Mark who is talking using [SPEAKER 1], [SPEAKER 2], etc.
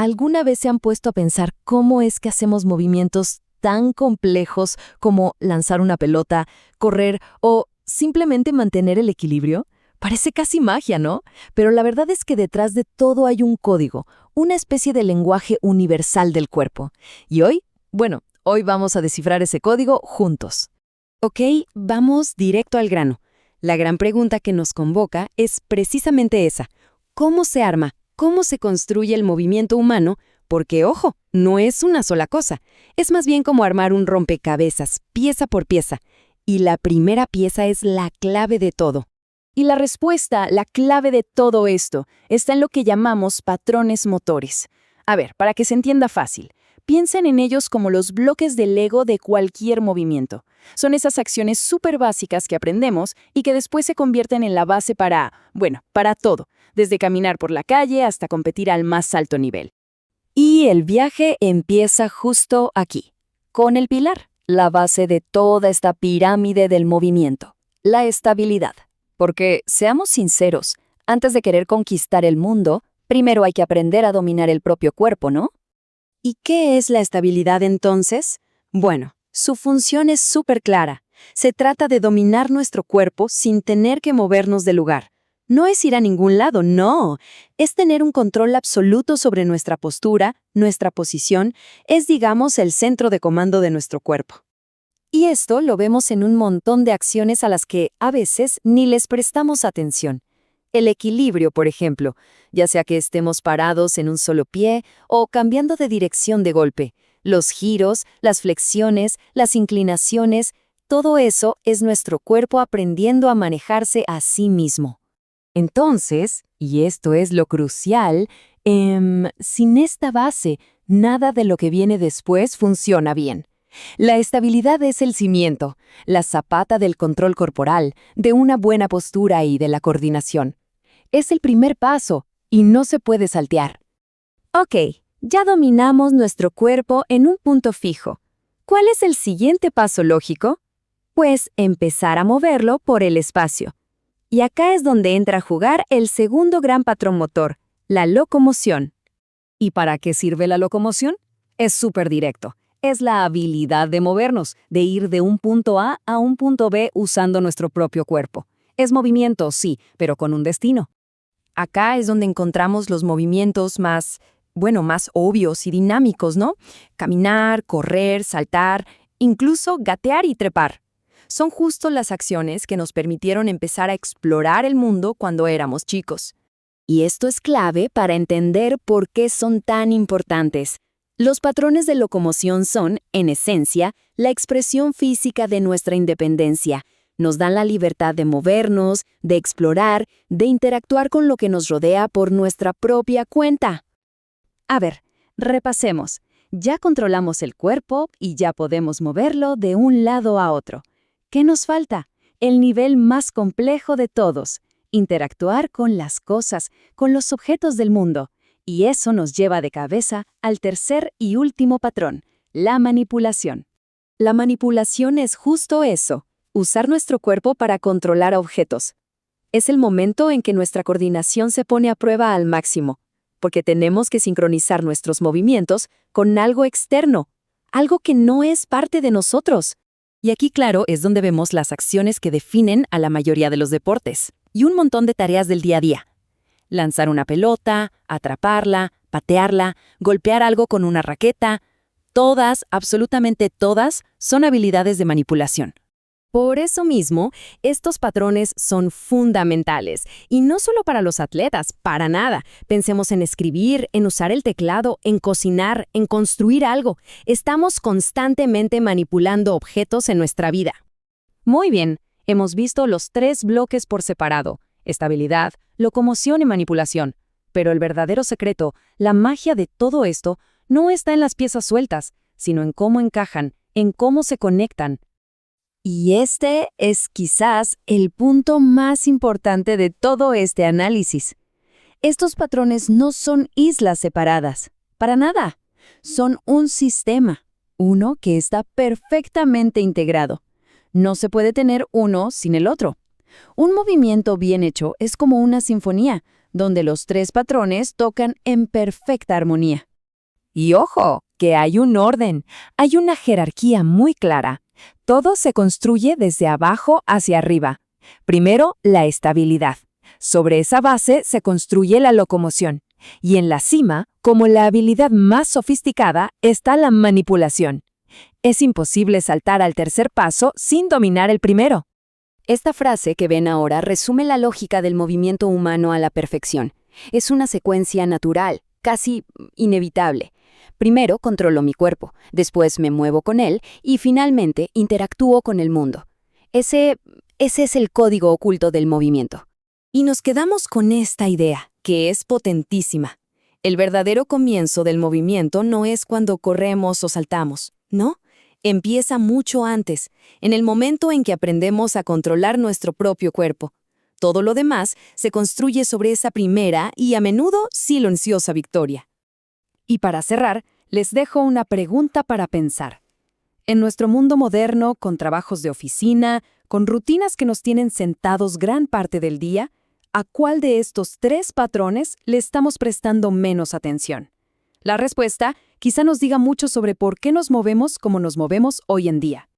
[SPEAKER 1] ¿Alguna vez se han puesto a pensar cómo es que hacemos movimientos tan complejos como lanzar una pelota, correr o simplemente mantener el equilibrio? Parece casi magia, ¿no? Pero la verdad es que detrás de todo hay un código, una especie de lenguaje universal del cuerpo. Y hoy vamos a descifrar ese código juntos.
[SPEAKER 2] Ok, vamos directo al grano. La gran pregunta que nos convoca es precisamente esa. ¿Cómo se arma? ¿Cómo se construye el movimiento humano? Porque, ojo, no es una sola cosa. Es más bien como armar un rompecabezas, pieza por pieza. Y la primera pieza es la clave de todo.
[SPEAKER 3] Y la respuesta, la clave de todo esto, está en lo que llamamos patrones motores. A ver, para que se entienda fácil, piensen en ellos como los bloques de Lego de cualquier movimiento. Son esas acciones súper básicas que aprendemos y que después se convierten en la base para todo, desde caminar por la calle hasta competir al más alto nivel.
[SPEAKER 1] Y el viaje empieza justo aquí, con el pilar, la base de toda esta pirámide del movimiento, la estabilidad. Porque, seamos sinceros, antes de querer conquistar el mundo, primero hay que aprender a dominar el propio cuerpo, ¿no?
[SPEAKER 2] ¿Y qué es la estabilidad entonces? Bueno, su función es súper clara. Se trata de dominar nuestro cuerpo sin tener que movernos del lugar. No es ir a ningún lado, no. Es tener un control absoluto sobre nuestra postura, nuestra posición, es, digamos, el centro de comando de nuestro cuerpo.
[SPEAKER 1] Y esto lo vemos en un montón de acciones a las que, a veces, ni les prestamos atención. El equilibrio, por ejemplo, ya sea que estemos parados en un solo pie o cambiando de dirección de golpe. Los giros, las flexiones, las inclinaciones, todo eso es nuestro cuerpo aprendiendo a manejarse a sí mismo. Entonces, y esto es lo crucial, sin esta base, nada de lo que viene después funciona bien. La estabilidad es el cimiento, la zapata del control corporal, de una buena postura y de la coordinación. Es el primer paso y no se puede saltear.
[SPEAKER 3] Ok, ya dominamos nuestro cuerpo en un punto fijo. ¿Cuál es el siguiente paso lógico? Pues empezar a moverlo por el espacio. Y acá es donde entra a jugar el segundo gran patrón motor, la locomoción.
[SPEAKER 1] ¿Y para qué sirve la locomoción? Es súper directo. Es la habilidad de movernos, de ir de un punto A a un punto B usando nuestro propio cuerpo. Es movimiento, sí, pero con un destino. Acá es donde encontramos los movimientos más obvios y dinámicos, ¿no? Caminar, correr, saltar, incluso gatear y trepar. Son justo las acciones que nos permitieron empezar a explorar el mundo cuando éramos chicos.
[SPEAKER 2] Y esto es clave para entender por qué son tan importantes. Los patrones de locomoción son, en esencia, la expresión física de nuestra independencia. Nos dan la libertad de movernos, de explorar, de interactuar con lo que nos rodea por nuestra propia cuenta.
[SPEAKER 3] A ver, repasemos. Ya controlamos el cuerpo y ya podemos moverlo de un lado a otro. ¿Qué nos falta? El nivel más complejo de todos. Interactuar con las cosas, con los objetos del mundo. Y eso nos lleva de cabeza al tercer y último patrón, la manipulación. La manipulación es justo eso, usar nuestro cuerpo para controlar objetos. Es el momento en que nuestra coordinación se pone a prueba al máximo, porque tenemos que sincronizar nuestros movimientos con algo externo, algo que no es parte de nosotros.
[SPEAKER 1] Y aquí, claro, es donde vemos las acciones que definen a la mayoría de los deportes, y un montón de tareas del día a día. Lanzar una pelota, atraparla, patearla, golpear algo con una raqueta. Todas, absolutamente todas, son habilidades de manipulación. Por eso mismo, estos patrones son fundamentales. Y no solo para los atletas, para nada. Pensemos en escribir, en usar el teclado, en cocinar, en construir algo. Estamos constantemente manipulando objetos en nuestra vida. Muy bien, hemos visto los 3 bloques por separado. Estabilidad, locomoción y manipulación. Pero el verdadero secreto, la magia de todo esto, no está en las piezas sueltas, sino en cómo encajan, en cómo se conectan.
[SPEAKER 3] Y este es quizás el punto más importante de todo este análisis. Estos patrones no son islas separadas, para nada. Son un sistema, uno que está perfectamente integrado. No se puede tener uno sin el otro. Un movimiento bien hecho es como una sinfonía, donde los 3 patrones tocan en perfecta armonía.
[SPEAKER 2] Y ojo, que hay un orden, hay una jerarquía muy clara. Todo se construye desde abajo hacia arriba. Primero, la estabilidad. Sobre esa base se construye la locomoción. Y en la cima, como la habilidad más sofisticada, está la manipulación. Es imposible saltar al tercer paso sin dominar el primero.
[SPEAKER 1] Esta frase que ven ahora resume la lógica del movimiento humano a la perfección. Es una secuencia natural, casi inevitable. Primero controlo mi cuerpo, después me muevo con él y finalmente interactúo con el mundo. Ese es el código oculto del movimiento.
[SPEAKER 2] Y nos quedamos con esta idea, que es potentísima. El verdadero comienzo del movimiento no es cuando corremos o saltamos, ¿no? Empieza mucho antes, en el momento en que aprendemos a controlar nuestro propio cuerpo. Todo lo demás se construye sobre esa primera y a menudo silenciosa victoria.
[SPEAKER 3] Y para cerrar, les dejo una pregunta para pensar. En nuestro mundo moderno, con trabajos de oficina, con rutinas que nos tienen sentados gran parte del día, ¿a cuál de estos 3 patrones le estamos prestando menos atención? La respuesta quizá nos diga mucho sobre por qué nos movemos como nos movemos hoy en día.